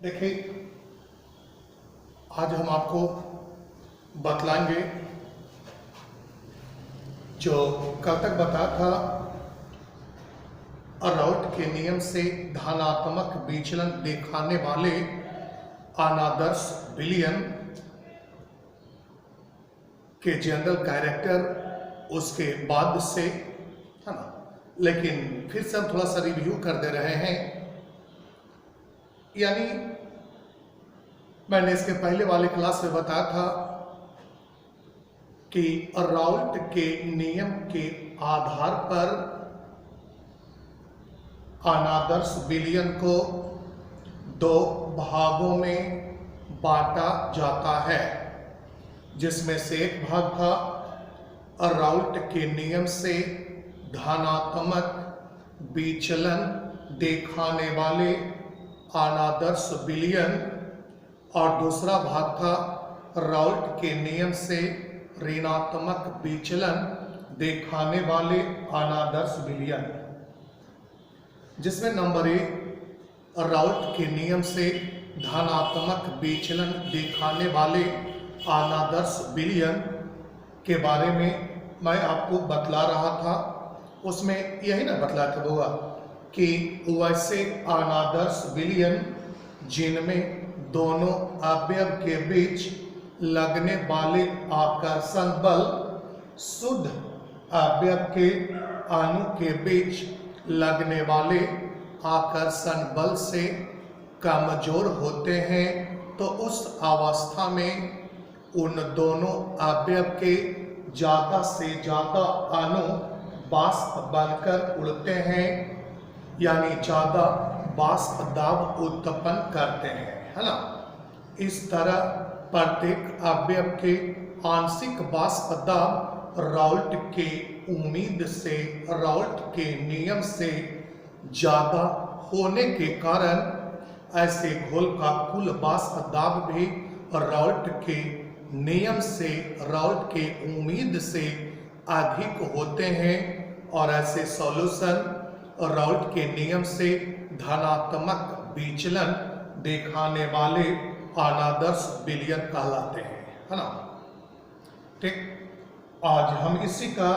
देखिए, आज हम आपको बतलाएंगे जो कल तक बताया था अराउट के नियम से धनात्मक विचलन दिखाने वाले अनादर्श विलयन के जनरल कैरेक्टर उसके बाद से है ना। लेकिन फिर से हम थोड़ा सा रिव्यू कर दे रहे हैं। यानी मैंने इसके पहले वाले क्लास में बताया था कि अराउट के नियम के आधार पर अनादर्श विलयन को दो भागों में बांटा जाता है, जिसमें से एक भाग था अराउट के नियम से धनात्मक विचलन दिखाने वाले अनादर्श विलयन, और दूसरा भाग था अराउट के नियम से ऋणात्मक विचलन दिखाने वाले अनादर्श विलयन, जिसमें नंबर एक अराउट के नियम से धनात्मक विचलन दिखाने वाले अनादर्श विलयन के बारे में मैं आपको बतला रहा था। उसमें यही ना बतलाया था होगा कि वैसे अनादर्श विलयन जिनमें दोनों अवयव के बीच लगने वाले आकर्षण बल शुद्ध अवयव के अणु के बीच लगने वाले आकर्षण बल से कमजोर होते हैं, तो उस अवस्था में उन दोनों अवयव के ज़्यादा से ज़्यादा अणु वाष्प बनकर उड़ते हैं, यानी ज़्यादा वाष्प दाब उत्पन्न करते हैं, है ना। इस तरह प्रत्येक अवयव के आंशिक वाष्प दाब राउल्ट के उम्मीद से, राउल्ट के नियम से ज़्यादा होने के कारण ऐसे घोल का कुल वाष्प दाब भी राउल्ट के नियम से, राउल्ट के उम्मीद से अधिक होते हैं, और ऐसे सॉल्यूशन राउल्ट के नियम से धनात्मक विचलन दिखाने वाले अनादर्श विलयन कहलाते हैं, है ना। ठीक, आज हम इसी का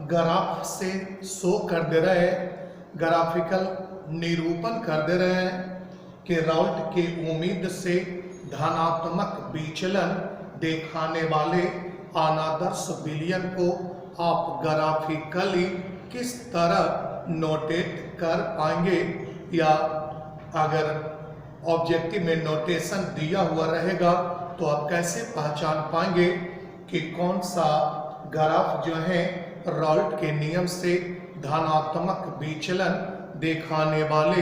ग्राफ से शो कर दे रहे हैं, ग्राफिकल निरूपण कर दे रहे हैं कि राउल्ट के उम्मीद से धनात्मक विचलन दिखाने वाले अनादर्श विलयन को आप ग्राफिकली किस तरह नोटेट कर पाएंगे, या अगर ऑब्जेक्टिव में नोटेशन दिया हुआ रहेगा तो आप कैसे पहचान पाएंगे कि कौन सा ग्राफ जो है राउल्ट के नियम से धनात्मक विचलन दिखाने वाले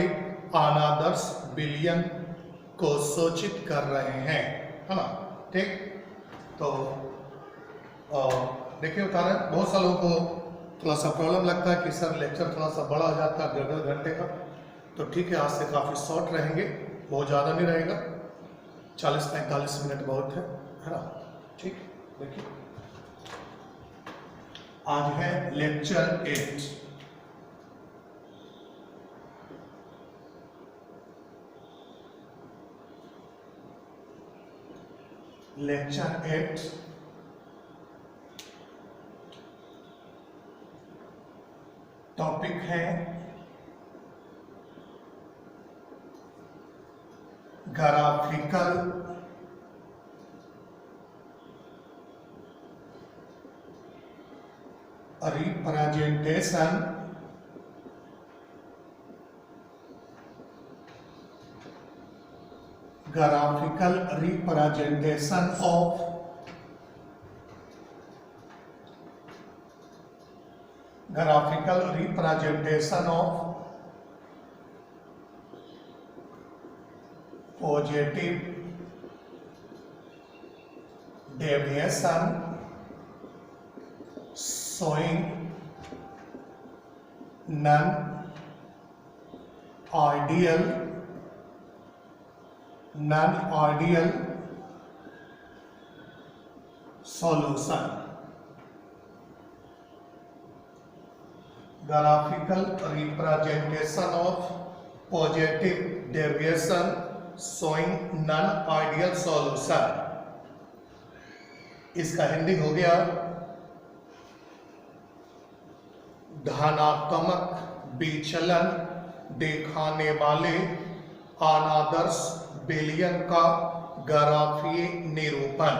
अनादर्श विलयन को सूचित कर रहे हैं, है ना। ठीक, तो देखिए उदाहरण, बहुत सालों को थोड़ा सा प्रॉब्लम लगता है कि सर लेक्चर थोड़ा सा बड़ा हो जाता है, 1.5 घंटे का। तो ठीक है, आज से काफ़ी शॉर्ट रहेंगे, बहुत ज़्यादा नहीं रहेगा, 40-45 मिनट बहुत है ना। ठीक, देखिए आज है लेक्चर 8। लेक्चर 8 टॉपिक है graphical representation of positive deviation showing non-ideal solution। graphical representation of positive deviation showing non ideal solution. इसका हिंदी हो गया धनात्मक विचलन दिखाने वाले अनादर्श विलयन का ग्राफीय निरूपण।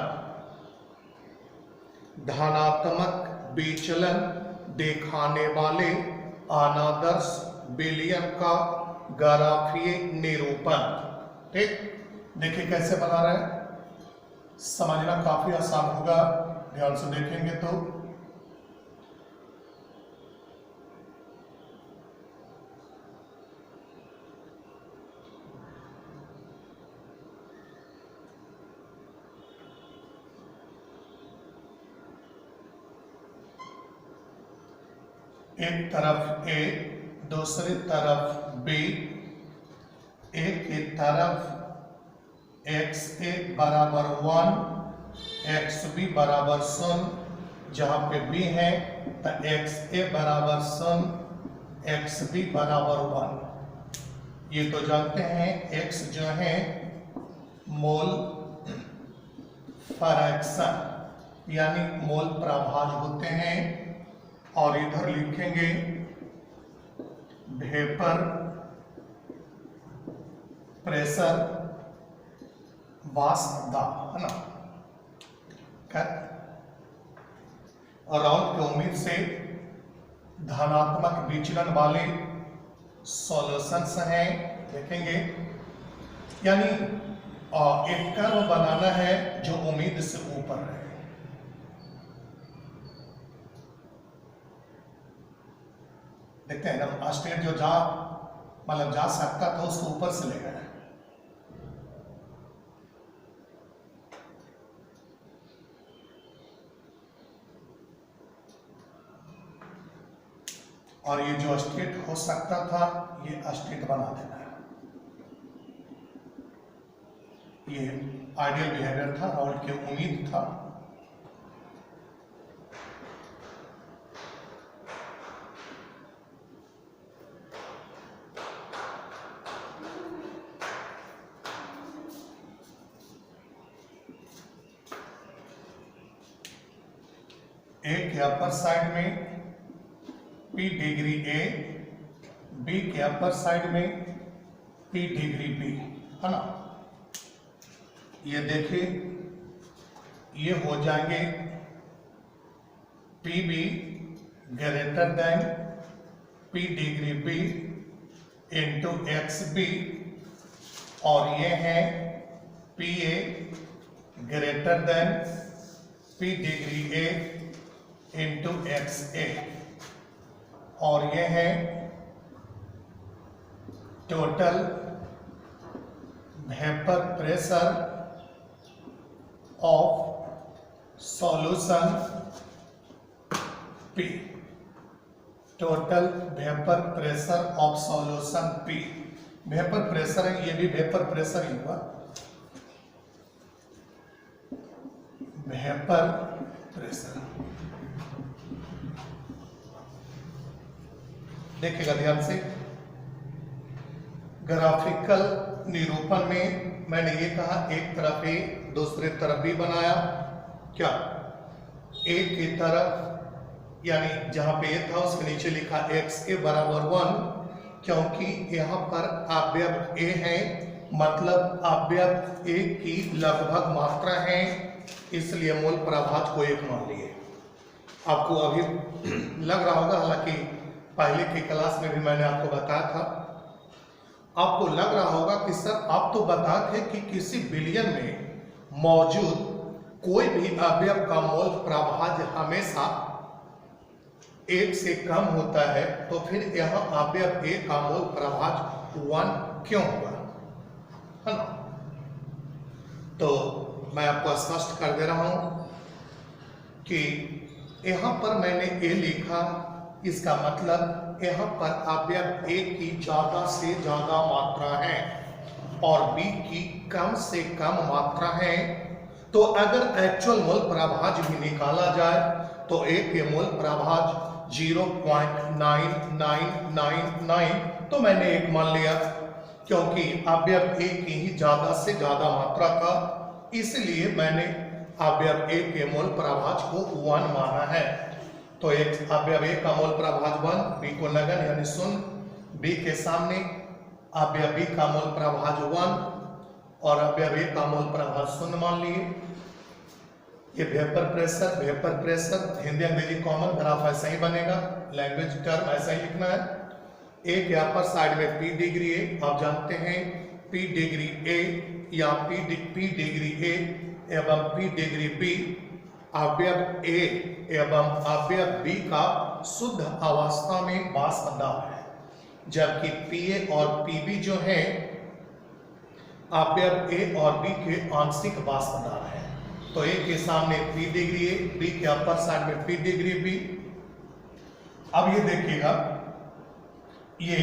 धनात्मक विचलन दिखाने वाले अनादर्श विलयन का ग्राफीय निरूपण। ठीक, देखिए कैसे बना रहे हैं, समझना काफी आसान होगा, ध्यान से देखेंगे तो। एक तरफ ए, दूसरी तरफ बी, एक की तरफ एक्स ए बराबर 1, एक्स बी बराबर 0, जहां पे बी है तो एक्स ए बराबर 0, एक्स बी बराबर 1। ये तो जानते हैं एक्स जो है मोल फ्रैक्शन यानी मोल प्रभाज होते हैं, और इधर लिखेंगे वेपर प्रेशर वाष्प दाब, है ना। राउंड की उम्मीद से धनात्मक विचलन वाले सॉल्यूशंस हैं, देखेंगे। यानी एक कर्व बनाना है जो उम्मीद से ऊपर रहे। देखते हैं ना, स्टेट जो जा सकता था उसको ऊपर से ले गए। और ये जो स्टेट हो सकता था ये स्टेट बना देना है। ये आइडियल बिहेवियर था, राउल्ट की उम्मीद था। ए के अपर साइड में P डिग्री A, B के अपर साइड में P डिग्री B, है ना। ये देखिए, ये हो जाएंगे PB greater than P degree B into XB, और ये है PA greater than P degree A into XA, और ये है total vapour pressure of solution P। Total vapour pressure of solution P। Vapour pressure है, ये भी वेपर प्रेशर ही हुआ। वेपर प्रेशर देखिएगा ध्यान से। ग्राफिकल निरूपण में मैंने ये कहा एक तरफ ए दूसरे तरफ बी बनाया। क्या ए की तरफ यानी जहां पे ए था उसके नीचे लिखा एक्स ए बराबर 1, क्योंकि यहाँ पर अवयव ए है, मतलब अवयव ए की लगभग मात्रा है, इसलिए मूल प्रभाज को एक मान लिए। आपको अभी लग रहा होगा, हालांकि पहले की क्लास में भी मैंने आपको बताया था, आपको लग रहा होगा कि सर आप तो बताते थे कि किसी विलयन में मौजूद कोई भी अवयव का मोल प्रभाज हमेशा एक से कम होता है, तो फिर यहाँ अवयव ए का मोल प्रभाज 1 क्यों हुआ, है ना। तो मैं आपको स्पष्ट कर दे रहा हूं कि यहाँ पर मैंने ए लिखा, इसका मतलब यहाँ पर अवयव ए की ज्यादा से ज्यादा मात्रा है और बी की कम से कम मात्रा है। तो अगर एक्चुअल मोल प्रभाज भी निकाला जाए तो ए के मोल प्रभाज 0.9999, तो मैंने एक मान लिया। क्योंकि अवयव ए की ही ज्यादा से ज्यादा मात्रा था, इसलिए मैंने अवयव ए के मोल प्रभाज को 1 माना है। तो एक अवयव ए का मोल प्रभाज 1, बी को नगण्य यानी शून्य, बी के सामने अवयव बी का मोल प्रभाज 1 और अवयव ए का मोल प्रभाज 0 मान लिए। ये वेपर प्रेशर हिंदी अंग्रेजी कॉमन ग्राफ ऐसा ही बनेगा, लैंग्वेज टर्म ऐसा ही लिखना है। ए के अपर साइड में पी डिग्री ए, आप जानते हैं पी डिग्री ए या पी डिग्री ए एवं पी डिग्री बी अवयव ए एवं अवयव बी का शुद्ध अवस्था में बाष्पदाब है, जबकि पी ए और पी बी जो है अवयव ए और बी के आंशिक बाष्पदाब है। तो ए के सामने पी डिग्री ए, बी के अपर साइड में पी डिग्री बी। अब ये देखिएगा, ये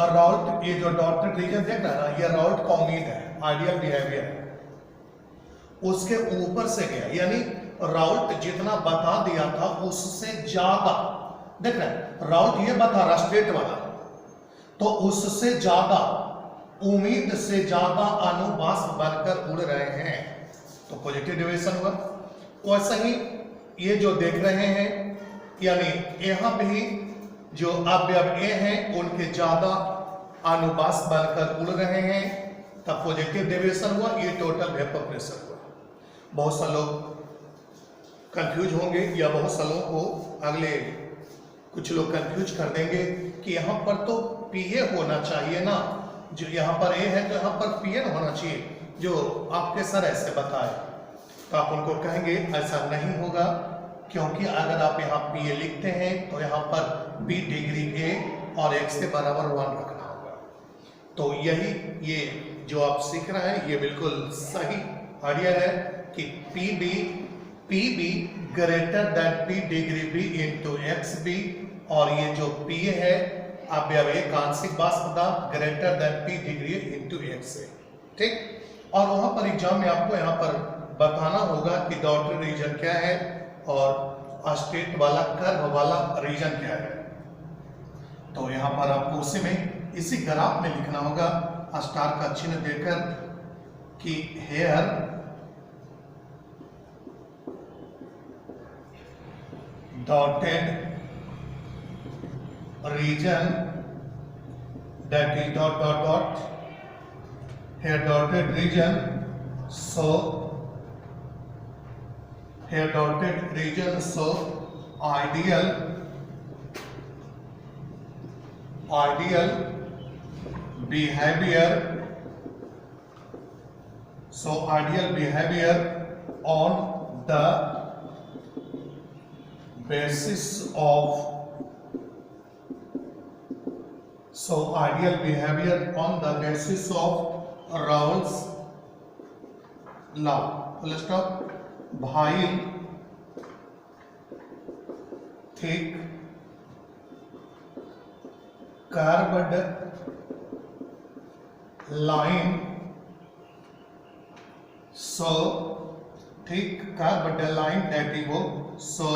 राउल्ट, ये जो डॉटेड रीजन देख रहा है ना, ये राउल्ट का उम्मीद है, आइडियल बिहेवियर है, उसके ऊपर से गया, यानी राउल्ट जितना बता दिया था उससे ज्यादा, देख रहे हैं राउल्ट ये बता रहा स्ट्रेट वाला, तो उससे ज्यादा उम्मीद से ज्यादा अनुबाष्प बनकर उड़ रहे हैं, तो पॉजिटिव डेविएशन हुआ। वैसे ही ये जो देख रहे हैं, यानी यहाँ भी जो अवयव ए हैं उनके ज्यादा अनुबाष्प बनकर उड़ रहे हैं, तब पॉजिटिव डेविएशन हुआ। ये टोटल वेपर प्रेशर हुआ। बहुत से लोग कंफ्यूज होंगे या बहुत से लोगों को अगले कुछ लोग कंफ्यूज कर देंगे कि यहाँ पर तो पीए होना चाहिए ना, जो यहाँ पर ए है तो यहाँ पर पीएन होना चाहिए, जो आपके सर ऐसे बताए। तो आप उनको कहेंगे ऐसा नहीं होगा, क्योंकि अगर आप यहाँ पीए लिखते हैं तो यहाँ पर बी डिग्री ए और एक से बराबर 1 रखना होगा। तो यही ये जो आप सीख रहे हैं ये बिल्कुल सही आइडिया है कि P B greater than P degree B into X B, और ये जो पी है अवयव ए का आंशिक बाष्पदाब greater than P degree into X A, ठीक। और वहां पर एग्जाम में आपको यहाँ पर बताना होगा कि डॉटेड रीजन क्या है और स्ट्रेट वाला कर्व वाला रीजन क्या है। तो यहाँ पर आपको उसी में इसी ग्राफ में लिखना होगा स्टार का चिन्ह देकर कि here dotted region that is dot dot dot, here dotted region, so here dotted region, so ideal behavior, so ideal behavior on the basis of, so ideal behavior on the basis of Raoult's law, full stop, while thick curved line, so thick curved line that is so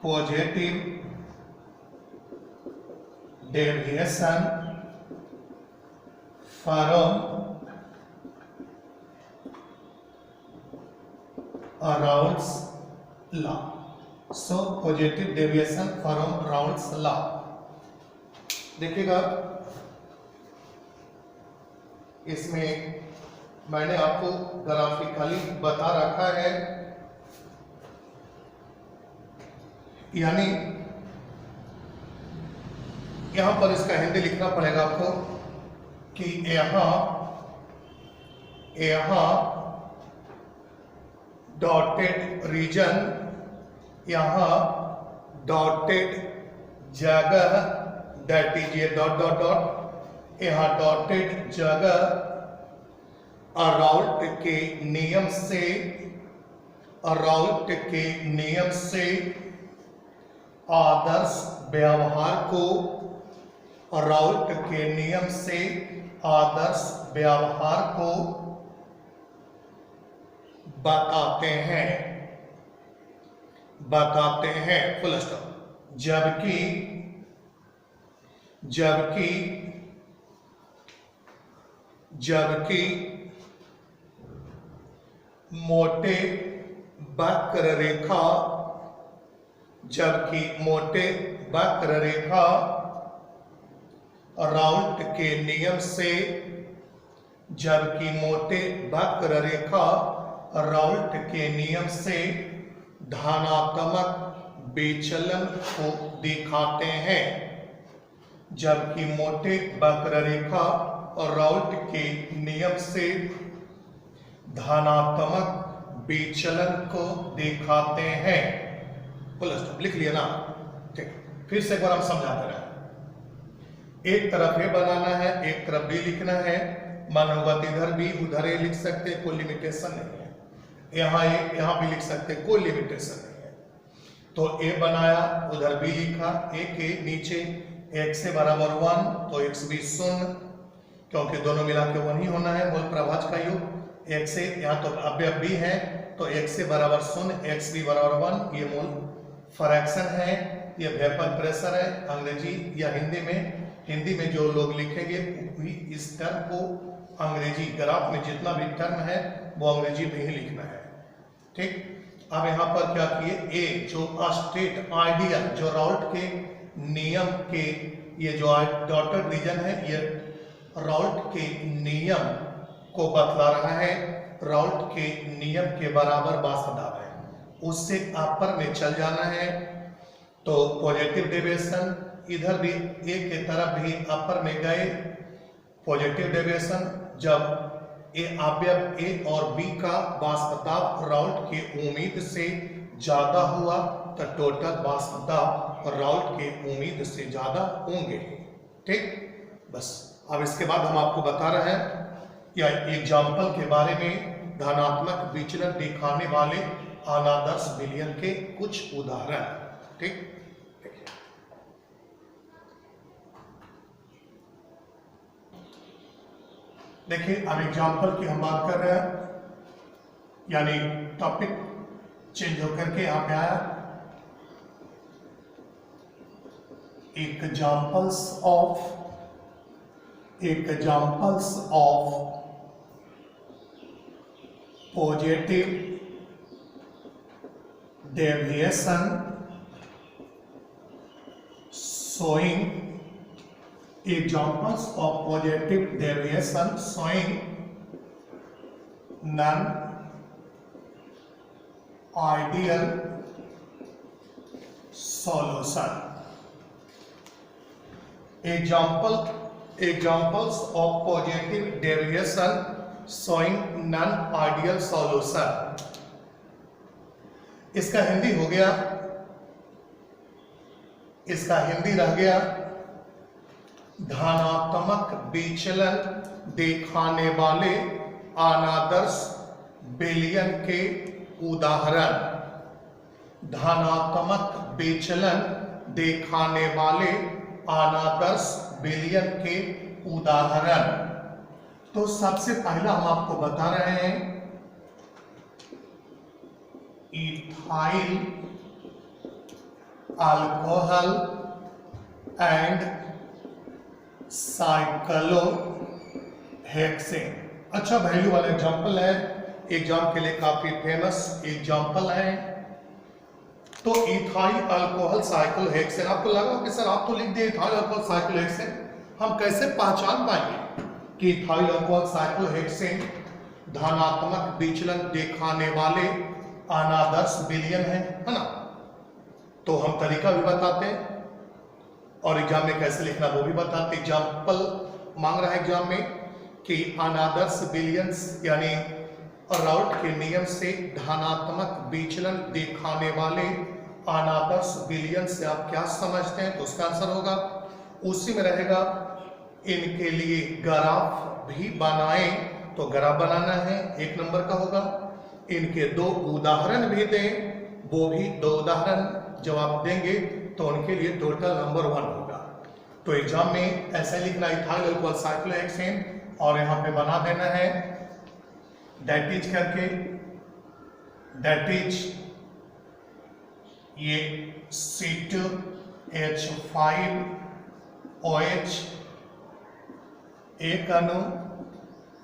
positive deviation from Raoult's law, so positive deviation from Raoult's law। देखिएगा इसमें मैंने आपको graphically बता रखा है, यानी यहां पर इसका हिंदी लिखना पड़ेगा आपको कि यहां डॉटेड रीजन, यहां डॉटेड जगह दैट इज ये डॉट डॉट डॉट, यहां डॉटेड जगह राउल्ट के नियम से आदर्श व्यवहार को, राउल्ट के नियम से आदर्श व्यवहार को बताते हैं, फुल स्टॉप। जबकि जबकि मोटे वक्ररेखा राउल्ट के नियम से धनात्मक विचलन को दिखाते हैं। जबकि मोटे वक्ररेखा और राउल्ट के नियम से धनात्मक विचलन को दिखाते हैं। लिख लिया ना? ठीक, फिर से एक बार हम समझाते रहे। एक तरफ ए बनाना है, एक तरफ बी लिखना है। मनोगत इधर भी उधर ए लिख सकते हैं, कोई लिमिटेशन नहीं है। यहाँ ए यहाँ भी लिख सकते हैं, कोई लिमिटेशन नहीं है। तो ए बनाया, उधर बी लिखा, ए के नीचे x से बराबर 1 तो x भी 0, क्योंकि दोनों मिला के 1 ही होना है, मूल प्रभाज का योग। x से यहाँ तो अवयव b है तो x से बराबर 0, x भी बराबर 1, ये मूल फ्रैक्शन है, ये वेपर प्रेशर है। अंग्रेजी या हिंदी में जो लोग लिखेंगे इस टर्म को अंग्रेजी ग्राफ में जितना भी टर्म है वो अंग्रेजी में ही लिखना है। ठीक, अब यहाँ पर क्या किए, ए जो स्टेट आइडियल जो राउल्ट के नियम के ये जो डॉटेड रीजन है ये राउल्ट के नियम को बतला रहा है। राउल्ट के नियम के बराबर बासदाब है, उससे अपर में चल जाना है। तो पॉजिटिव डेविएशन इधर भी ए के तरफ भी अपर में गए, पॉजिटिव डेविएशन जब ए अवयव ए और बी का बासदाब राउल्ट के उम्मीद से ज्यादा हुआ तो टोटल बासदाब राउल्ट के उम्मीद से ज्यादा होंगे। ठीक, बस अब इसके बाद हम आपको बता रहे हैं या एग्जाम्पल के बारे में धनात्मक विचलन दिखाने वाले अनादर्श विलयन के कुछ उदाहरण। ठीक, देखिए अब एग्जाम्पल की हम बात कर रहे हैं, यानी टॉपिक चेंज होकर के यहाँ पे आया। Examples of positive deviation showing examples of positive deviation showing non-ideal solution. Examples of positive deviation showing non-ideal solution. इसका हिंदी हो गया, इसका हिंदी रह गया धनात्मक विचलन दिखाने वाले अनादर्श विलयन के उदाहरण। धनात्मक विचलन दिखाने वाले अनादर्श विलयन के उदाहरण। तो सबसे पहला हम आपको बता रहे हैं इथाइल अल्कोहल एंड साइक्लोहेक्सेन। अच्छा वैल्यू वाला एग्जाम्पल है, एग्जाम के लिए काफी फेमस एग्जाम्पल है। तो इथाइल अल्कोहल साइक्लोहेक्सेन, आपको लगा कि सर आप तो लिख दिए इथाइल अल्कोहल साइक्लोहेक्सेन, हम कैसे पहचान पाएंगे कि इथाइल अल्कोहल साइक्लोहेक्सेन धनात्मक विचलन दिखाने वाले अनादर्श विलयन है ना? तो हम तरीका भी बताते हैं और एग्जाम में कैसे लिखना वो भी बताते। एग्जाम्पल मांग रहा है एग्जाम में कि अनादर्श विलयन यानी राउल्ट के नियम से धनात्मक विचलन दिखाने वाले अनादर्श विलयन से आप क्या समझते हैं, तो उसका आंसर होगा उसी में रहेगा। इनके लिए ग्राफ भी बनाएं, तो ग्राफ बनाना है 1 नंबर का होगा। इनके 2 उदाहरण भी दें, वो भी 2 उदाहरण जवाब देंगे तो उनके लिए टोटल नंबर 1 होगा। तो एग्जाम में ऐसे लिखना इथाइल अल्कोहल साइक्लोहेक्सेन और यहाँ पे बना देना है दैट इज करके, दैट इज ये C2H5OH एक अणु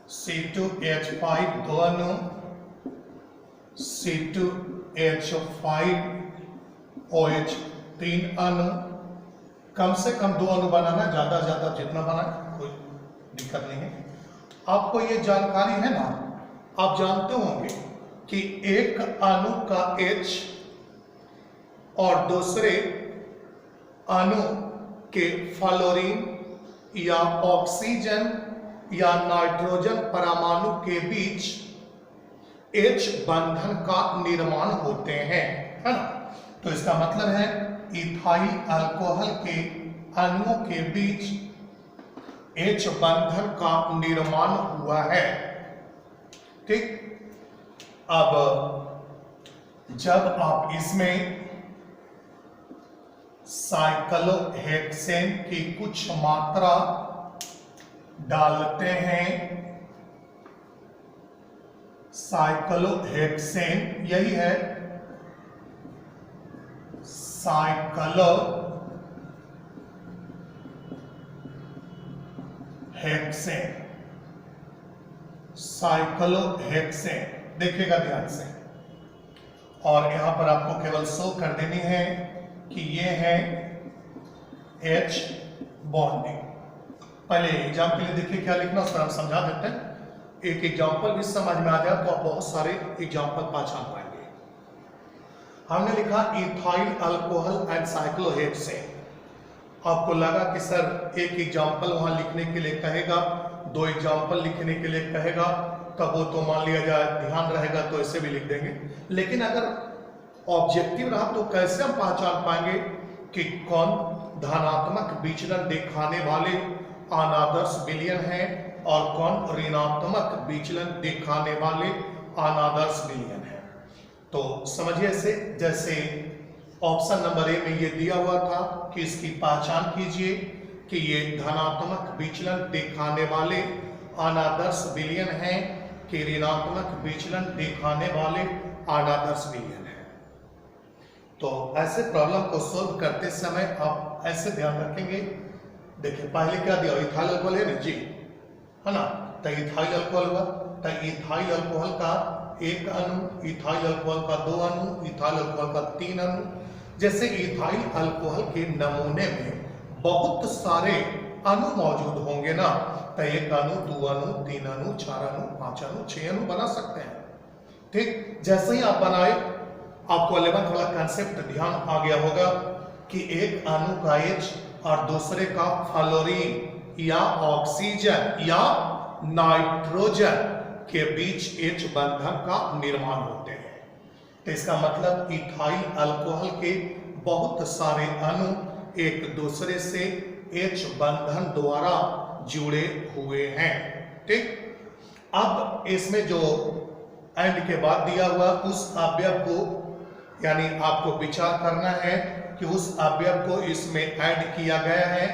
C2H5 दो अणु, C2H5OH तीन अणु, कम से कम दो अणु बनाना, ज्यादा ज्यादा जितना बना कोई दिक्कत नहीं है। आपको ये जानकारी है ना, आप जानते होंगे कि एक अणु का H और दूसरे अणु के फ्लोरीन या ऑक्सीजन या नाइट्रोजन परमाणु के बीच H बंधन का निर्माण होते हैं, है ना। तो इसका मतलब है इथाइल अल्कोहल के अणुओं के बीच H बंधन का निर्माण हुआ है, ठीक। अब जब आप इसमें साइक्लोहेक्सेन की कुछ मात्रा डालते हैं, साइक्लोहेक्सेन यही है, साइक्लोहेक्सेन देखिएगा ध्यान से, और यहां पर आपको केवल शो कर देनी है कि ये है H बॉन्डिंग। पहले एग्जाम्पल के लिए देखिए क्या लिखना, उस पर हम समझा देते हैं। एक एग्जाम्पल भी समझ में आ जाए तो आप बहुत सारे एग्जाम्पल पहचान पाएंगे। हमने लिखा इथाइल अल्कोहल एंड साइक्लोहेक्सेन। आपको लगा कि सर एक एग्जाम्पल वहां लिखने के लिए कहेगा, दो एग्जाम्पल लिखने के लिए कहेगा, तब वो तो मान लिया जाए ध्यान रहेगा तो ऐसे भी लिख देंगे। लेकिन अगर ऑब्जेक्टिव रहा तो कैसे हम पहचान पाएंगे कि कौन धनात्मक विचलन दिखाने वाले अनादर्श विलयन है और कौन ऋणात्मक विचलन दिखाने वाले अनादर्श विलयन है। तो समझिए ऐसे, जैसे ऑप्शन नंबर ए में ये दिया हुआ था कि इसकी पहचान कीजिए कि ये धनात्मक विचलन दिखाने वाले अनादर्श विलयन है कि ऋणात्मक विचलन दिखाने वाले अनादर्श विलयन है। तो ऐसे प्रॉब्लम को सोल्व करते समय आप ऐसे ध्यान रखेंगे। देखिए पहले क्या दिया, इथाइल अल्कोहल है ना जी, है ना। तो इथाइल अल्कोहल हुआ, तो इथाइल अल्कोहल का एक अणु, इथाइल अल्कोहल का दो अणु, इथाइल अल्कोहल का तीन अणु। जैसे इथाइल अल्कोहल के नमूने में बहुत सारे अणु मौजूद होंगे ना, तो एक अणु, दो अणु, तीन अणु, चार अणु, पांच अणु, छह अणु बना सकते हैं, ठीक। जैसे ही आप बनाए, आपको 11th वाला कंसेप्ट ध्यान आ गया होगा कि एक अणु का H और दूसरे का फ्लोरीन या ऑक्सीजन या नाइट्रोजन के बीच H बंधन का निर्माण होते हैं। तो इसका मतलब इथाइल अल्कोहल के बहुत सारे अणु एक दूसरे से H बंधन द्वारा जुड़े हुए हैं, ठीक। अब इसमें जो एंड के बाद दिया हुआ उस अवयव को, यानी आपको विचार करना है कि उस अवयव को इसमें ऐड किया गया है,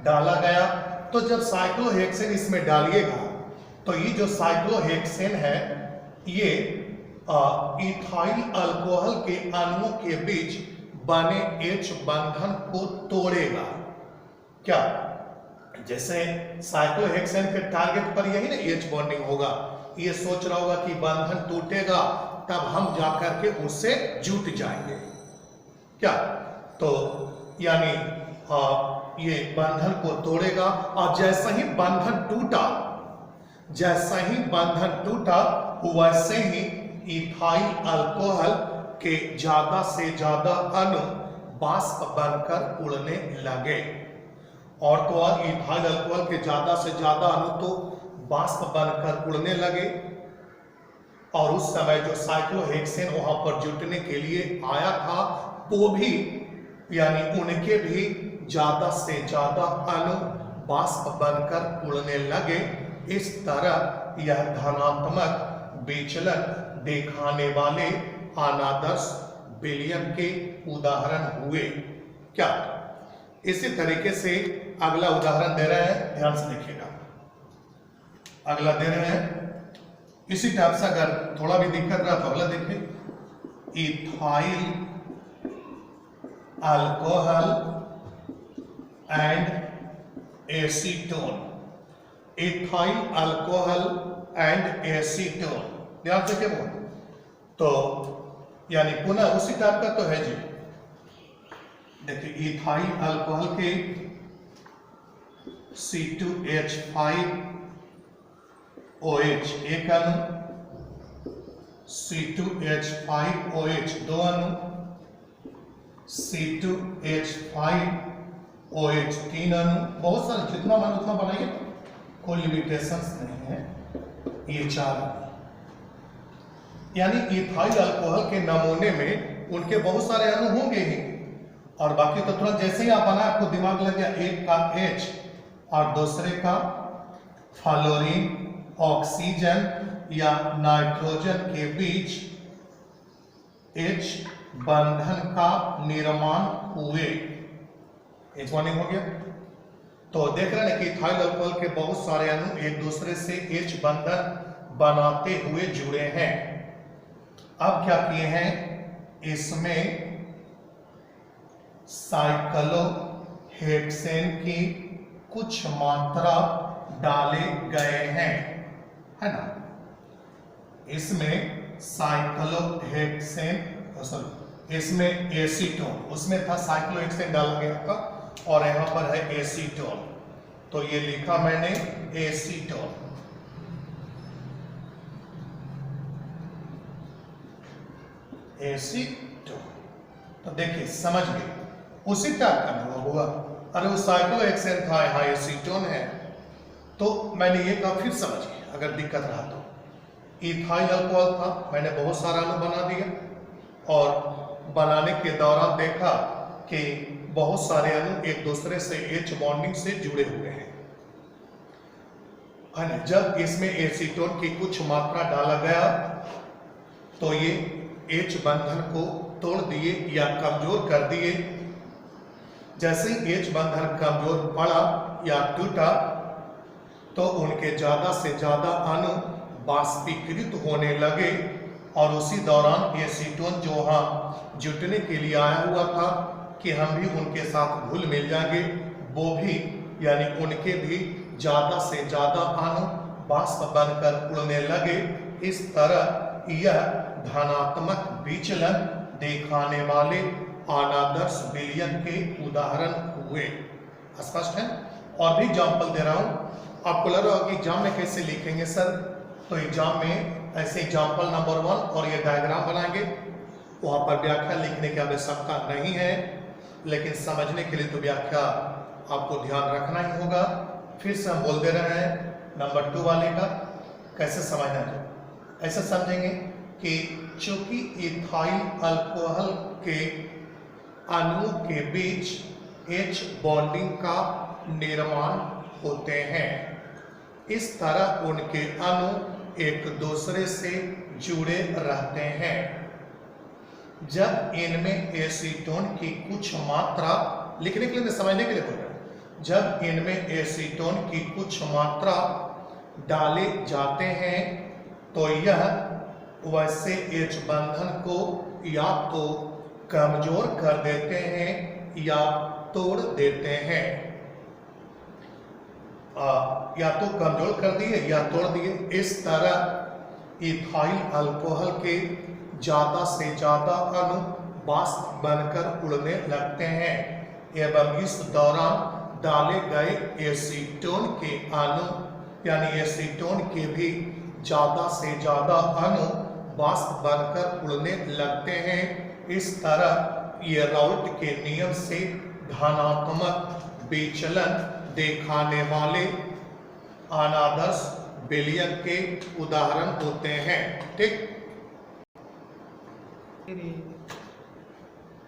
डाला गया। तो जब साइक्लोहेक्सेन इसमें डालिएगा तो ये जो साइक्लोहेक्सेन है ये इथाइल अल्कोहल के अणुओं के बीच बने H बंधन को तोड़ेगा। क्या, जैसे साइक्लोहेक्सेन के टारगेट पर यही ना H बॉन्डिंग होगा, ये सोच रहा होगा कि बंधन टूटेगा तब हम जाकर के उससे जुट जाएंगे, क्या। तो यानी ये बंधन को तोड़ेगा, और जैसा ही बंधन टूटा वैसे ही इथाइल अल्कोहल के ज्यादा से ज्यादा अणु वाष्प बनकर उड़ने लगे। और तो और इथाइल अल्कोहल के ज्यादा से ज्यादा अणु तो वाष्प बनकर उड़ने लगे, और उस समय जो साइक्लोहेक्सेन वहां पर जुटने के लिए आया था वो भी, यानी उनके भी ज्यादा से ज्यादा अणु वाष्प बनकर उड़ने लगे। इस तरह यह धनात्मक विचलन दिखाने वाले अनादर्श विलयन के उदाहरण हुए, क्या। इसी तरीके से अगला उदाहरण दे रहे हैं, ध्यान से देखिएगा। अगला दे रहे हैं इसी टाइप से, अगर थोड़ा भी दिक्कत रहा तो अगला देखिए, ethyl alcohol and acetone. Ethyl alcohol and acetone. ध्यान से क्या बोल, तो यानी पुनः उसी टाइप का तो है जी। देखिए इथाइल अल्कोहल के C2H5OH एक अणु, C2H5OH दो अणु, C2H5OH तीन अणु, बहुत सारे जितना मन उतना बनाइए, कोई लिमिटेशंस नहीं है। ये चार अणु, यानी इथाइल अल्कोहल के नमूने में उनके बहुत सारे अणु होंगे ही, और बाकी तो तुरंत जैसे ही आप बनाए आपको दिमाग लग गया एक का H और दूसरे का फ्लोरीन ऑक्सीजन या नाइट्रोजन के बीच H बंधन का निर्माण हुए, H बॉन्डिंग हो गया। तो देख रहे हैं कि इथाइल अल्कोहल के बहुत सारे अणु एक दूसरे से H बंधन बनाते हुए जुड़े हैं। अब क्या किए हैं, इसमें साइक्लोहेक्सेन की कुछ मात्रा डाले गए हैं, है ना। इसमें साइक्लोहेक्सेन, इसमें एसीटोन, उसमें था साइक्लोहेक्सेन डाला गया था और यहां पर है एसीटोन, तो ये लिखा मैंने एसीटोन। एसीटोन, तो देखिए समझ गए, उसी टाइप का हुआ। अरे वो साइक्लोहेक्सेन था, यहाँ एसीटोन है, तो मैंने ये कहा फिर समझिए अगर दिक्कत रहा तो। इथाइल अल्कोहल था, मैंने बहुत सारा अणु बना दिया और बनाने के दौरान देखा कि बहुत सारे अणु एक दूसरे से H बॉन्डिंग से जुड़े हुए हैं, है ना। जब इसमें एसीटोन की कुछ मात्रा डाला गया तो ये H बंधन को तोड़ दिए या कमजोर कर दिए। जैसे ही H बंधन कमजोर पड़ा या टूटा तो उनके ज्यादा से ज्यादा अणु बाष्पीकृत होने लगे और उसी दौरान एसीटोन जो वहां जुटने के लिए आया हुआ था कि हम भी उनके साथ घुल मिल जाएंगे, वो भी यानी उनके भी ज्यादा से ज्यादा अणु बाष्प बनकर उड़ने लगे। इस तरह यह धनात्मक विचलन दिखाने वाले अनादर्श विलयन के उदाहरण हुए। स्पष्ट है। और भी एग्जाम्पल दे रहा हूं, आपको लग रहा होगा कि एग्जाम में कैसे लिखेंगे सर, तो एग्जाम में ऐसे एग्जाम्पल नंबर 1 और ये डायग्राम बनाएंगे, वहां पर व्याख्या लिखने की आवश्यकता नहीं है, लेकिन समझने के लिए तो व्याख्या आपको ध्यान रखना ही होगा। फिर से हम बोल दे रहे हैं नंबर 2 वाले का कैसे समझना है। ऐसे समझेंगे कि चूंकि इथाइल अल्कोहल के अणुओं के बीच H बॉन्डिंग का निर्माण होते हैं, इस तरह उनके अणु एक दूसरे से जुड़े रहते हैं। जब इनमें एसीटोन की कुछ मात्रा, लिखने के लिए समझने के लिए बोल रहे हैं, जब इनमें एसीटोन की कुछ मात्रा डाले जाते हैं तो यह वैसे H बंधन को या तो कमजोर कर देते हैं या तोड़ देते हैं, या तो कमजोर कर दिए या तोड़ दिए। इस तरह इथाइल अल्कोहल के ज्यादा से ज्यादा अणु बाष्प बनकर उड़ने लगते हैं एवं इस दौरान डाले गए एसीटोन के अणु यानी एसीटोन के भी ज्यादा से ज्यादा अणु बाष्प बनकर उड़ने लगते हैं। इस तरह ये राउल्ट के नियम से धनात्मक विचलन दिखाने वाले अनादर्श विलयन के उदाहरण होते हैं। ठीक,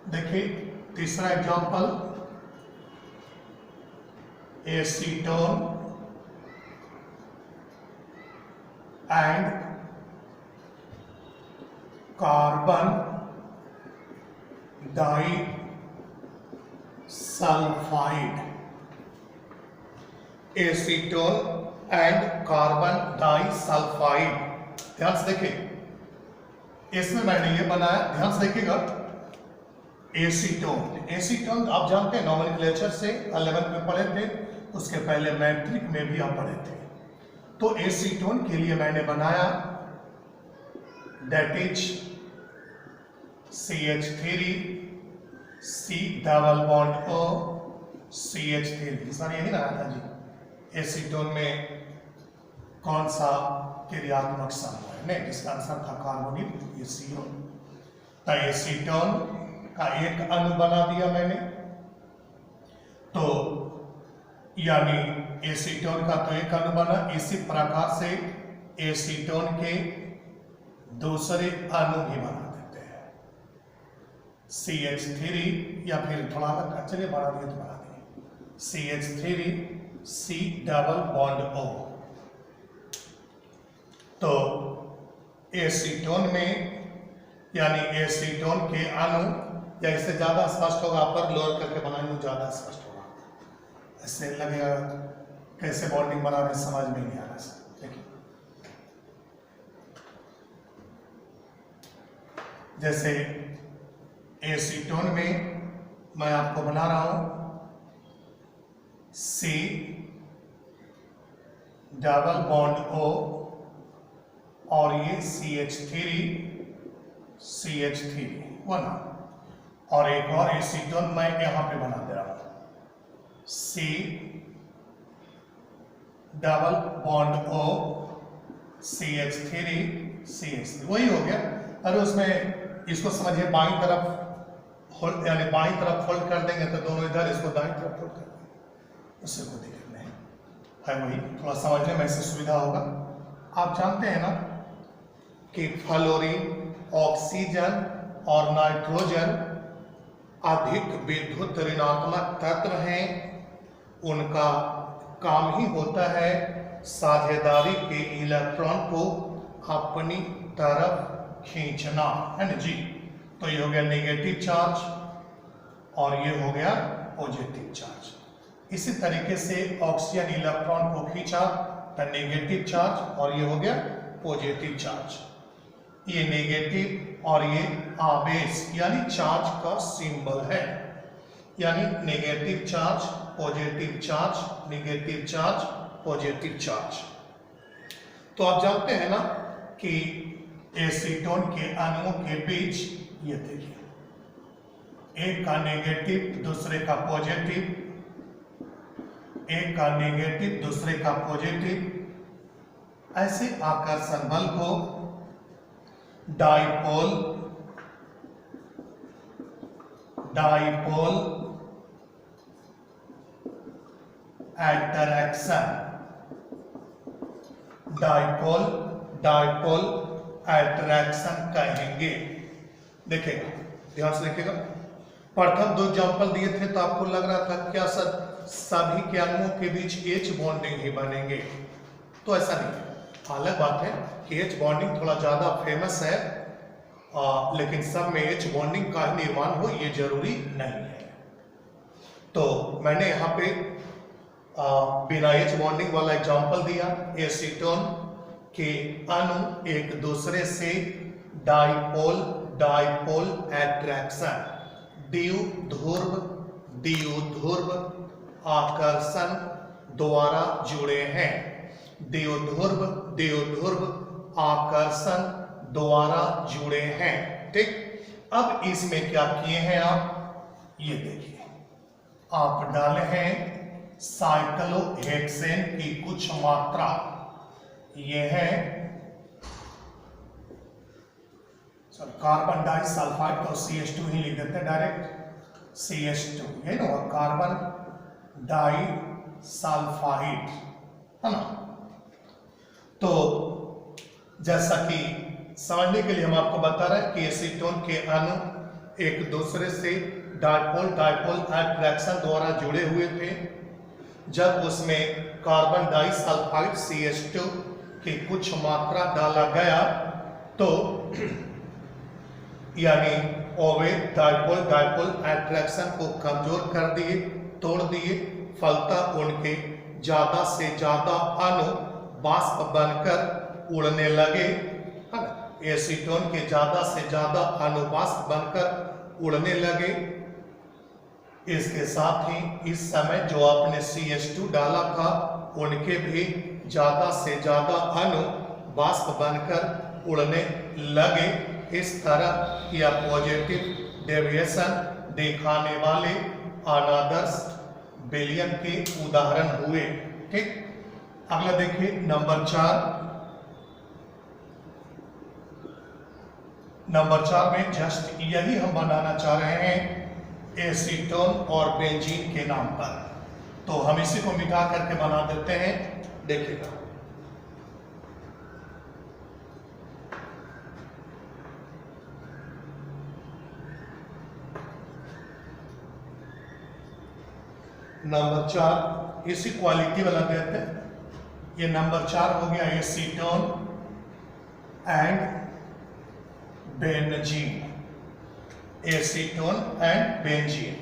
देखिए तीसरा example, acetone and carbon disulphide. Acetone and carbon disulphide, ध्यान से देखिए, इसमें मैंने ये बनाया, ध्यान से देखिएगा। एसीटोन, एसीटोन आप जानते हैं नॉमेनक्लेचर से 11th में पढ़े थे, उसके पहले मैट्रिक में भी आप पढ़े थे। तो एसीटोन के लिए मैंने बनाया that is CH3 C double bond O CH3। Sir यही रहा था जी, एसीटोन में कौन सा क्रियात्मक समूह है? नहीं, इसका आंसर था कार्बोनिल, ये CO। तो एसीटोन का एक अणु बना दिया मैंने, तो यानी एसीटोन का तो एक अणु बना। इसी प्रकार से एसीटोन के दूसरे अणु भी बना देते हैं, CH3 या फिर थोड़ा अलग, चलिए बना दिए तो बना दिए, CH3 C double bond O। तो एसीटोन में यानी एसीटोन के अणु, या इससे ज्यादा स्पष्ट होगा, पर लोअर करके बनाएंगे ज्यादा स्पष्ट होगा, इससे लगेगा कैसे बॉन्डिंग बना रहे समझ में नहीं आ रहा सर। देखिए जैसे एसीटोन में मैं आपको बना रहा हूं C डबल बॉन्ड O और ये CH3 बना, और एक और एसीटोन मैं यहां पे बना दे रहा हूं C double bond O CH3 वही हो गया। और उसमें इसको समझिए बाईं तरफ होल्ड, यानी बाईं तरफ फोल्ड कर देंगे तो दोनों इधर, इसको दाईं तरफ फोल्ड कर देंगे, उससे कोई दिक्कत नहीं है। वही थोड़ा समझने में ऐसे सुविधा होगा। आप जानते हैं ना कि फ्लोरीन, ऑक्सीजन और नाइट्रोजन अधिक विद्युत ऋणात्मक तत्व हैं। उनका काम ही होता है साझेदारी के इलेक्ट्रॉन को अपनी तरफ खींचना, है ना जी। तो ये हो गया नेगेटिव चार्ज और ये हो गया पॉजिटिव चार्ज। इसी तरीके से ऑक्सीजन इलेक्ट्रॉन को खींचा तो नेगेटिव चार्ज, और ये हो गया पॉजिटिव चार्ज। ये नेगेटिव और ये आवेश यानी चार्ज का सिंबल है, यानी negative charge positive charge, negative charge positive charge. तो आप जानते हैं ना कि एसीटोन के अणुओं के बीच ये देखिए, एक का नेगेटिव दूसरे का पॉजिटिव, एक का नेगेटिव दूसरे का पॉजिटिव, ऐसे आकर्षण बल को डाइपोल अट्रैक्शन कहेंगे। देखिएगा, ध्यान से देखिएगा। प्रथम दो एग्जांपल दिए थे तो आपको लग रहा था क्या सर सभी के अणुओं के बीच H बॉन्डिंग ही बनेंगे, तो ऐसा नहीं है। अलग बात है कि H बॉन्डिंग थोड़ा ज्यादा फेमस है, लेकिन सब में H बॉन्डिंग का ही निर्माण हो ये जरूरी नहीं है। तो मैंने यहाँ पे बिना H बॉन्डिंग वाला एग्जांपल दिया। एसीटोन के अणु एक दूसरे से डाइपोल अट्रैक्शन, द्विध्रुव आकर्षण द्वारा जुड़े हैं, द्विध्रुव आकर्षण द्वारा जुड़े हैं। ठीक, अब इसमें क्या किए हैं आप, ये देखिए, आप डाले हैं साइक्लोहेक्सेन की कुछ मात्रा, ये है सर कार्बन डाइसल्फाइड, तो CH2 ही लिख देते हैं डायरेक्ट, CH2 ये ना कार्बन डाइसल्फाइड, है ना। तो जैसा कि समझने के लिए हम आपको बता रहे हैं कि एसीटोन के अणु एक दूसरे से डाइपोल अट्रैक्शन द्वारा जुड़े हुए थे। जब उसमें कार्बन डाइसल्फाइड CH2 की कुछ मात्रा डाला गया तो यानी ओवे डाइपोल अट्रैक्शन को कमजोर कर दिए, तोड़ दिए। फलतः उनके ज्यादा से ज्यादा अणु बाष्प बनकर उड़ने लगे। एसीटोन के ज्यादा से ज्यादा अणु बाष्प बनकर उड़ने लगे। इसके साथ ही इस समय जो आपने CH2 डाला था उनके भी ज़्यादा से ज़्यादा अणु वाष्प बनकर उड़ने लगे। इस तरह यह पॉजिटिव डेविएशन दिखाने वाले अनादर्श विलयन के उदाहरण हुए। ठीक, अगला देखिए नंबर 4। नंबर 4 में जस्ट यही हम बनाना चाह रहे हैं एसीटोन और बेंजीन के नाम पर, तो हम इसी को मिटा करके बना देते हैं। देखिएगा, नंबर 4 इसी क्वालिटी वाला देते हैं। ये नंबर 4 हो गया acetone and benzene, acetone and benzene.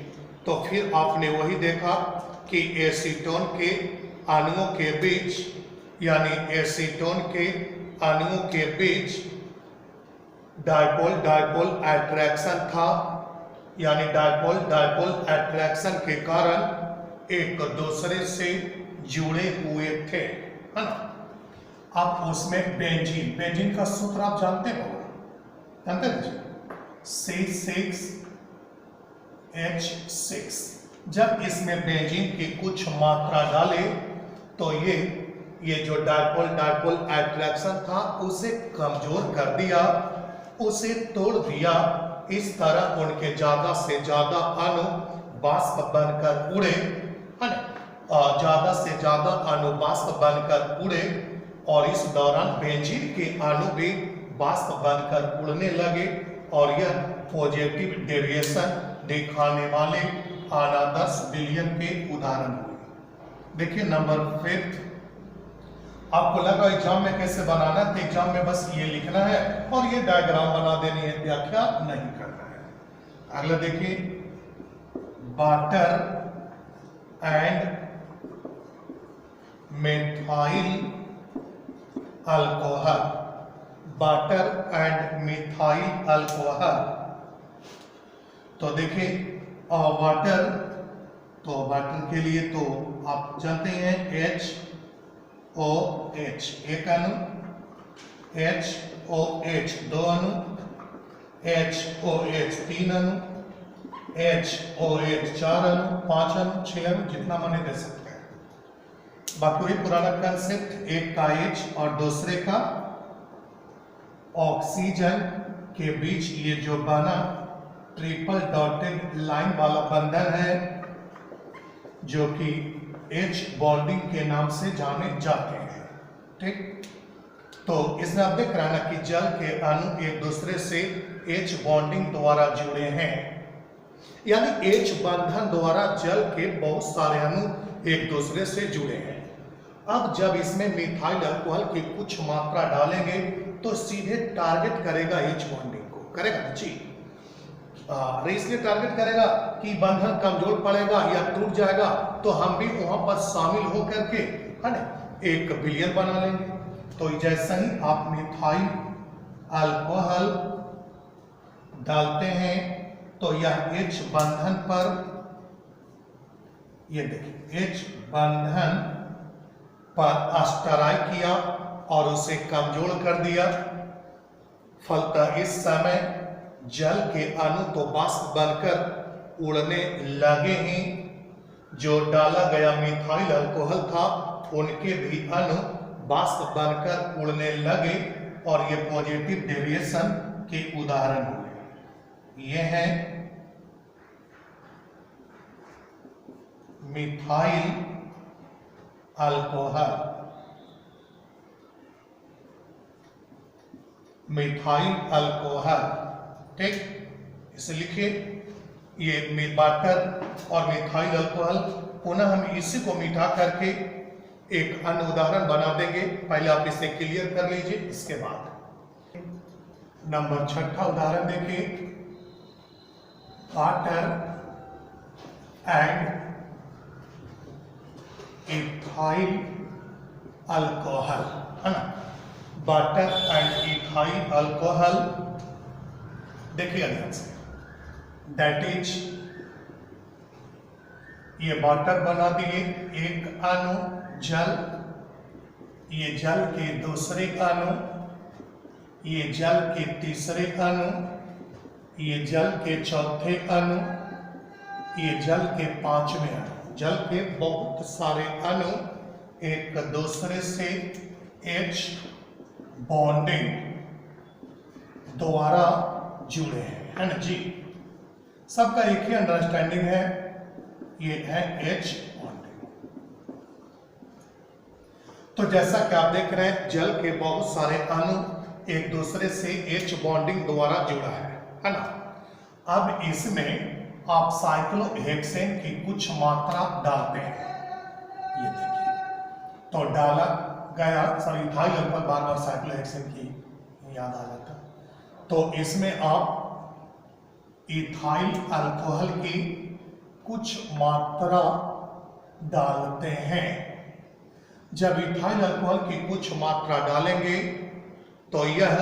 तो फिर आपने वही देखा कि एसीटोन के अणुओं के बीच, यानी एसीटोन के अणुओं के बीच डायपोल डायपोल अट्रैक्शन था, यानी डायपोल डायपोल अट्रैक्शन के कारण एक दूसरे से जुड़े हुए थे, है ना। अब उसमें बेंजीन, बेंजीन का सूत्र आप जानते हो, जानते हैं C6H6। जब इसमें बेंजीन की कुछ मात्रा डाले तो ये जो डायपोल डायपोल अट्रैक्शन था उसे कमजोर कर दिया, उसे तोड़ दिया। इस तरह उनके ज्यादा से ज्यादा अणु वाष्प बनकर उड़े, है ना, और ज्यादा से ज्यादा अणु वाष्प बनकर उड़े, और इस दौरान बेंजीन के अणु भी वाष्प बनकर उड़ने लगे, और यह पॉजिटिव डेविएशन दिखाने वाले अनादर्श विलयन के उदाहरण हुए। देखिए नंबर 5, आपको लगा एग्जाम में कैसे बनाना है, तो एग्जाम में बस ये लिखना है और ये डायग्राम बना देनी है, व्याख्या नहीं करना है। अगला देखिए, water and methyl alcohol, water and methyl alcohol. तो देखिए वाटर, तो वाटर के लिए तो आप जानते हैं HOH एक अणु, HOH दो अणु, HOH तीन अणु, HOH चार अणु, 5 अणु, 6 अणु, जितना मने दे सकते हैं। बाकी वही पुराना कंसेप्ट, एक का H और दूसरे का ऑक्सीजन के बीच ये जो बना ट्रिपल डॉटेड लाइन वाला बंधन है, जो कि H बॉन्डिंग के नाम से जाने जाते हैं। ठीक, तो इसमें आप देख रहे हैं ना कि जल के अणु एक दूसरे से H बॉन्डिंग द्वारा जुड़े हैं, यानी H बंधन द्वारा जल के बहुत सारे अणु एक दूसरे से जुड़े हैं। अब जब इसमें मिथाइल अल्कोहल की कुछ मात्रा डालेंगे तो सीधे टारगेट करेगा H बॉन्डिंग को, करेगा जी, इसलिए टारगेट करेगा कि बंधन कमजोर पड़ेगा या टूट जाएगा, तो हम भी वहां पर शामिल होकर के, है ना, एक विलयन बना लेंगे। तो जैसे ही आप मिथाइल अल्कोहल डालते हैं तो यह H बंधन पर, ये देखिए H बंधन पर स्ट्राइक किया और उसे कमजोर कर दिया। फलतः इस समय जल के अणु तो वाष्प बनकर उड़ने लगे हैं, जो डाला गया मिथाइल अल्कोहल था उनके भी अणु वाष्प बनकर उड़ने लगे, और ये पॉजिटिव डेविएशन के उदाहरण हुए। ये है मिथाइल अल्कोहल, मिथाइल अल्कोहल। ठीक, इसे लिखिए, ये वाटर और मिथाइल अल्कोहल। पुनः हम इसी को मिटा करके एक अन्य उदाहरण बना देंगे, पहले आप इसे क्लियर कर लीजिए, इसके बाद नंबर 6 उदाहरण देखिए, वाटर एंड इथाइल अल्कोहल, है ना, वाटर एंड इथाइल अल्कोहल। देखिएगा ध्यान से, दैट इज, ये वाटर बना दिए, एक अणु जल, ये जल के दूसरे अणु, ये जल के तीसरे अणु, ये जल के चौथे अणु, ये जल के पांचवें अणु। जल के बहुत सारे अणु एक दूसरे से H बॉन्डिंग द्वारा जुड़े हैं, है ना जी। सबका एक ही अंडरस्टैंडिंग है, ये है H बॉन्डिंग। तो जैसा कि आप देख रहे हैं जल के बहुत सारे अणु एक दूसरे से H बॉन्डिंग द्वारा जुड़ा है ना। अब इसमें आप साइक्लोहेक्सेन की कुछ मात्रा डालते हैं, ये देखिए। तो डाला गया, सॉरी इथाइल अल्कोहल, बार बार साइक्लोहेक्सेन की याद आ जाता। तो इसमें आप इथाइल अल्कोहल की कुछ मात्रा डालते हैं। जब इथाइल अल्कोहल की कुछ मात्रा डालेंगे तो यह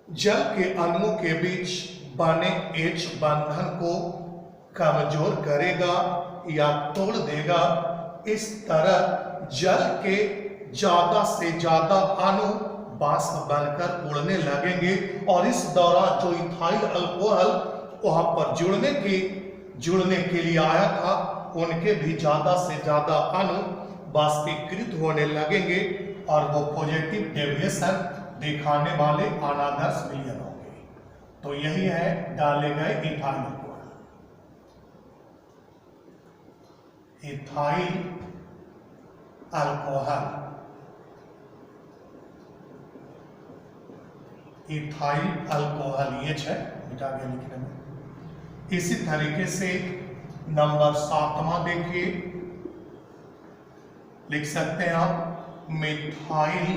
जल के अणुओं के बीच बने H बंधन को कमजोर करेगा या तोड़ देगा। इस तरह जल के ज्यादा से ज्यादा अणु वाष्प बनकर उड़ने लगेंगे और इस दौरान जो इथाइल अल्कोहल वहां पर जुड़ने के लिए आया था, उनके भी ज्यादा से ज्यादा अणु वाष्पीकृत होने लगेंगे और वो पॉजिटिव डेविएशन दिखाने वाले अनादर्श विलयन होंगे। तो यही है डाले गए ethyl alcohol. Ethyl alcohol, ethyl alcohol ये है, मिटा गया लिखने में। इसी तरीके से नंबर 7वां देखिए, लिख सकते हैं आप methyl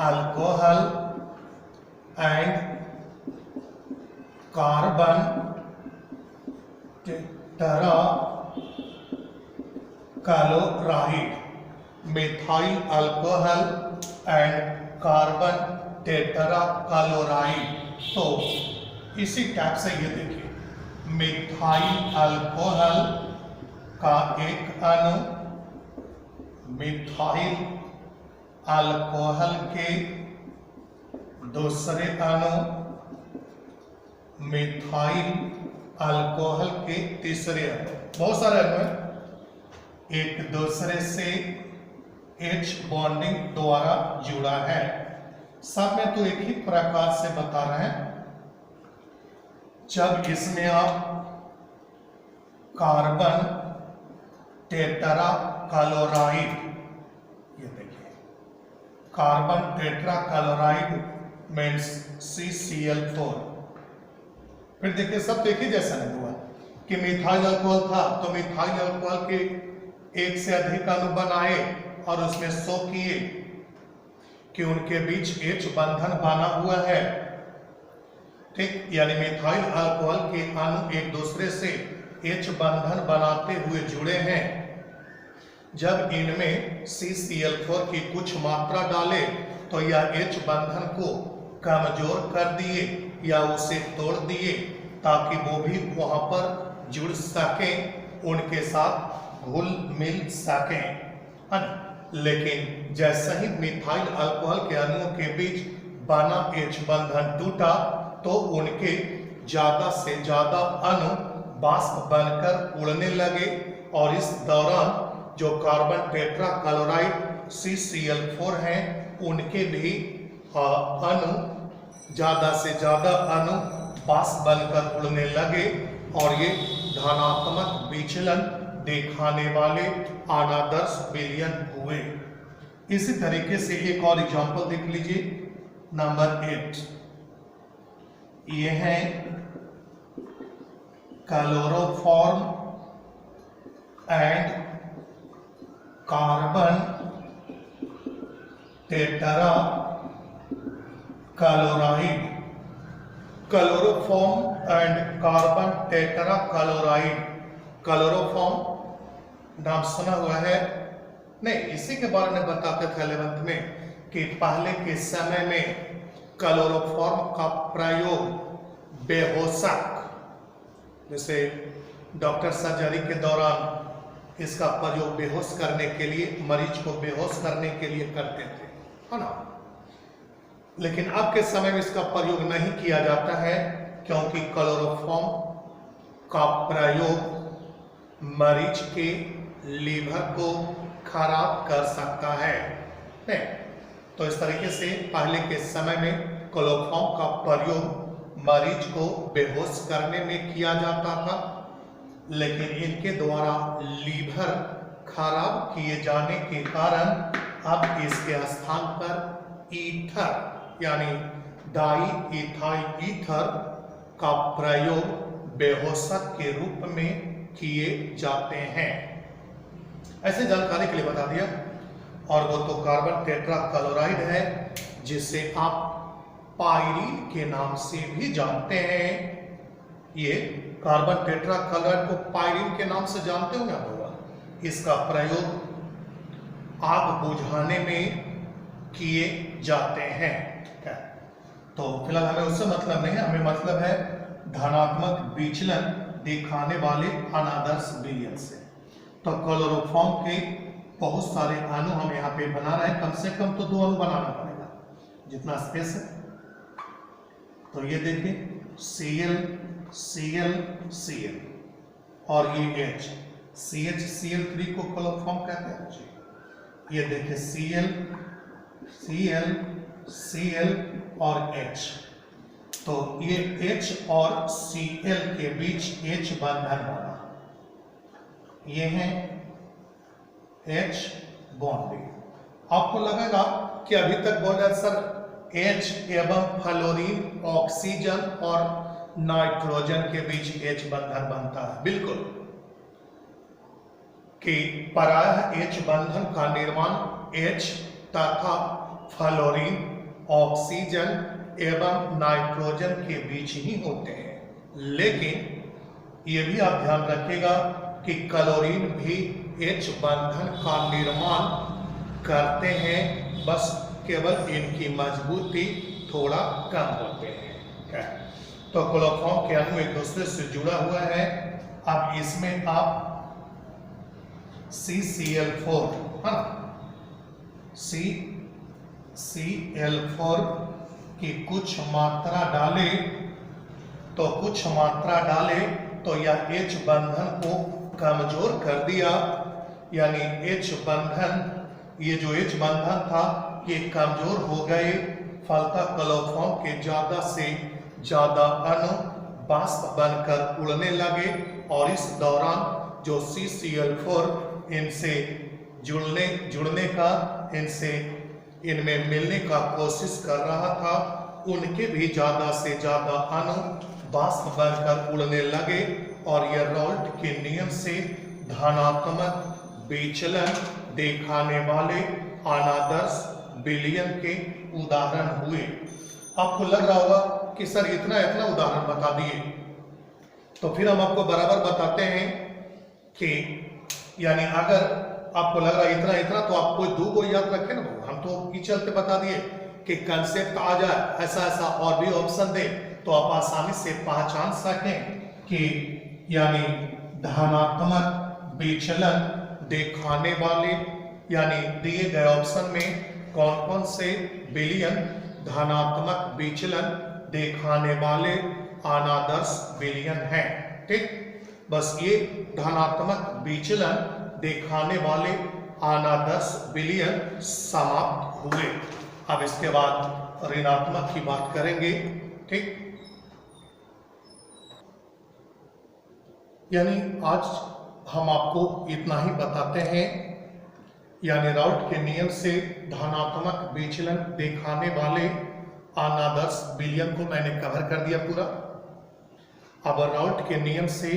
alcohol and carbon tetra chloride. Methyl alcohol and carbon tetra chloride. तो इसी टाइप से ये देखिए, मिथाइल अल्कोहल का एक अणु मिथाइल अल्कोहल के दूसरे अणु मिथाइल अल्कोहल के तीसरे अणु, बहुत सारे अणु हैं, एक दूसरे से H बॉन्डिंग द्वारा जुड़ा है। सब में तो एक ही प्रकार से बता रहे हैं। जब इसमें आप कार्बन टेट्रा क्लोराइड, ये देखिए carbon tetra chloride means CCl4। फिर देखिए सब तो एक ही जैसा नहीं हुआ कि मिथाइल अल्कोहल था तो मिथाइल अल्कोहल के एक से अधिक अणु बनाए और उसमें शो किए कि उनके बीच H बंधन बना हुआ है, ठीक। यानी मिथाइल अल्कोहल के अणु एक दूसरे से H बंधन बनाते हुए जुड़े हैं। जब इनमें CCl4 की कुछ मात्रा डाले तो यह H बंधन को कमजोर कर दिए या उसे तोड़ दिए ताकि वो भी वहां पर जुड़ सके, उनके साथ घुल मिल सके। लेकिन जैसे ही मिथाइल अल्कोहल के अणुओं के बीच बना H बंधन टूटा तो उनके ज्यादा से ज्यादा अणु वाष्प बनकर उड़ने लगे और इस दौरान जो कार्बन टेट्रा क्लोराइड CCl4 हैं उनके भी अणु ज्यादा से ज्यादा अणु वाष्प बनकर उड़ने लगे और ये धनात्मक विचलन दिखाने वाले अनादर्श विलयन हुए। इसी तरीके से एक और एग्जांपल देख लीजिए, नंबर 8। ये है chloroform and carbon tetra chloride. Chloroform and carbon tetra chloride. Chloroform नाम सुना हुआ है? नहीं, इसी के बारे में बताते थे 11th में कि पहले के समय में क्लोरोफॉर्म का प्रयोग बेहोशक, जैसे डॉक्टर सर्जरी के दौरान इसका प्रयोग बेहोश करने के लिए, मरीज को बेहोश करने के लिए करते थे, है ना। लेकिन अब के समय में इसका प्रयोग नहीं किया जाता है, क्योंकि क्लोरोफॉर्म का प्रयोग मरीज के लीवर को खराब कर सकता है। नहीं, तो इस तरीके से पहले के समय में क्लोरोफॉर्म का प्रयोग मरीज को बेहोश करने में किया जाता था, लेकिन इनके द्वारा लीवर खराब किए जाने के कारण अब इसके स्थान पर ईथर यानी डाई इथाइल ईथर का प्रयोग बेहोशक के रूप में किए जाते हैं। ऐसे जानकारी के लिए बता दिया। और वो तो कार्बन टेट्रा क्लोराइड है, जिसे आप पायरीन के नाम से भी जानते हैं। ये कार्बन टेट्रा क्लोराइड को पायरीन के नाम से जानते हो क्या होगा। इसका प्रयोग आग बुझाने में किए जाते हैं। तो फिलहाल हमें उससे मतलब नहीं है, हमें मतलब है धनात्मक विचलन दिखाने वाले अनादर्श विलयन से। तो क्लोरोफॉर्म के बहुत सारे अणु हम यहाँ पे बना रहे हैं, कम से कम तो 2 अणु बनाना पड़ेगा जितना स्पेस है। तो ये देखिए Cl Cl Cl और ये H CH Cl3 को क्लोरोफॉर्म कहते हैं जी। ये देखिए Cl Cl Cl और H, तो ये H और Cl के बीच H बंधन बना, ये है H बॉन्डिंग। आपको लगेगा कि अभी तक बोल रहे सर H एवं फ्लोरीन, ऑक्सीजन और नाइट्रोजन के बीच H बंधन बनता है। बिल्कुल, कि प्रायः H बंधन का निर्माण H तथा फ्लोरीन, ऑक्सीजन एवं नाइट्रोजन के बीच ही होते हैं। लेकिन यह भी आप ध्यान रखिएगा कि क्लोरीन भी H बंधन का निर्माण करते हैं, बस केवल इनकी मजबूती थोड़ा कम होते हैं। तो क्लोरोफॉर्म के अणु एक दूसरे से जुड़ा हुआ है। अब इसमें आप CCl4 है ना, CCl4 की कुछ मात्रा डाले तो यह H बंधन को कमजोर कर दिया, यानी H बंधन, ये जो H बंधन था ये कमजोर हो गए। फलतः क्लोरोफॉर्म के ज्यादा से ज्यादा अणु वाष्प बनकर उड़ने लगे और इस दौरान जो CCl4 इनसे जुड़ने का, इनमें मिलने का कोशिश कर रहा था, उनके भी ज्यादा से ज्यादा अणु वाष्प बनकर उड़ने लगे और यह राल्ट के नियम से धनात्मक विचलन दिखाने वाले अनादर्श विलयन के उदाहरण हुए। आपको लग रहा होगा कि सर इतना उदाहरण बता दिए, तो फिर हम आपको बराबर बताते हैं कि यानी अगर आपको लग रहा है इतना तो आप कोई 2 को याद रखें ना। हम तो ई चलते बता दिए कि कंसेप्ट आ जाए ऐसा और भी ऑप्शन दे तो आप आसानी से पहचान सकें कि यानी धनात्मक विचलन दिखाने वाले, यानी दिए गए ऑप्शन में कौन कौन से विलयन धनात्मक विचलन दिखाने वाले अनादर्श विलयन हैं। ठीक, बस ये धनात्मक विचलन दिखाने वाले अनादर्श विलयन समाप्त हुए। अब इसके बाद ऋणात्मक की बात करेंगे। ठीक, यानी आज हम आपको इतना ही बताते हैं, यानी राल्ट के नियम से धनात्मक विचलन दिखाने वाले अनादर्श विलयन को मैंने कवर कर दिया पूरा। अब राल्ट के नियम से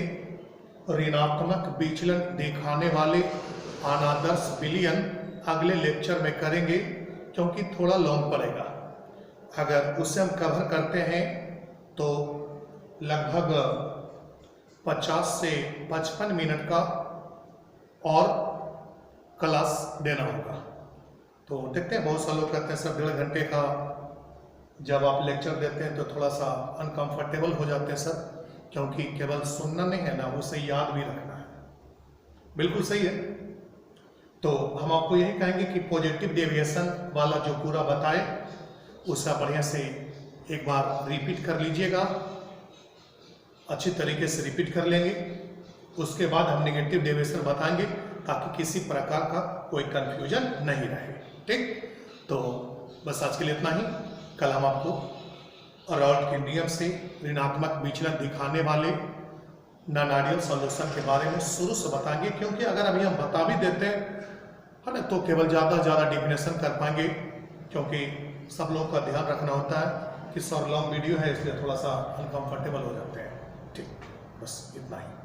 ऋणात्मक विचलन दिखाने वाले अनादर्श विलयन अगले लेक्चर में करेंगे, क्योंकि थोड़ा लॉन्ग पड़ेगा। अगर उसे हम कवर करते हैं तो लगभग 50 से 55 मिनट का और क्लास देना होगा। तो देखते हैं, बहुत सारे लोग कहते हैं सर 1.5 घंटे का जब आप लेक्चर देते हैं तो थोड़ा सा अनकंफर्टेबल हो जाते हैं सर, क्योंकि केवल सुनना नहीं है ना, उसे याद भी रखना है। बिल्कुल सही है। तो हम आपको यही कहेंगे कि पॉजिटिव डेविएशन वाला जो पूरा बताए उसका बढ़िया से एक बार रिपीट कर लीजिएगा, अच्छी तरीके से रिपीट कर लेंगे। उसके बाद हम नेगेटिव डेविएशन बताएंगे ताकि किसी प्रकार का कोई कंफ्यूजन नहीं रहे। ठीक, तो बस आज के लिए इतना ही। कल हम आपको राउल्ट के नियम से ऋणात्मक विचलन दिखाने वाले नॉन आइडियल सॉल्यूशन के बारे में शुरू से बताएंगे, क्योंकि अगर अभी हम बता भी देते हैं है ना तो केवल ज़्यादा डिफिनेशन कर पाएंगे, क्योंकि सब लोगों का ध्यान रखना होता है कि शॉर्ट लॉन्ग वीडियो है इसलिए थोड़ा सा अनकंफर्टेबल हो जाते हैं। ठीक, बस इतना ही।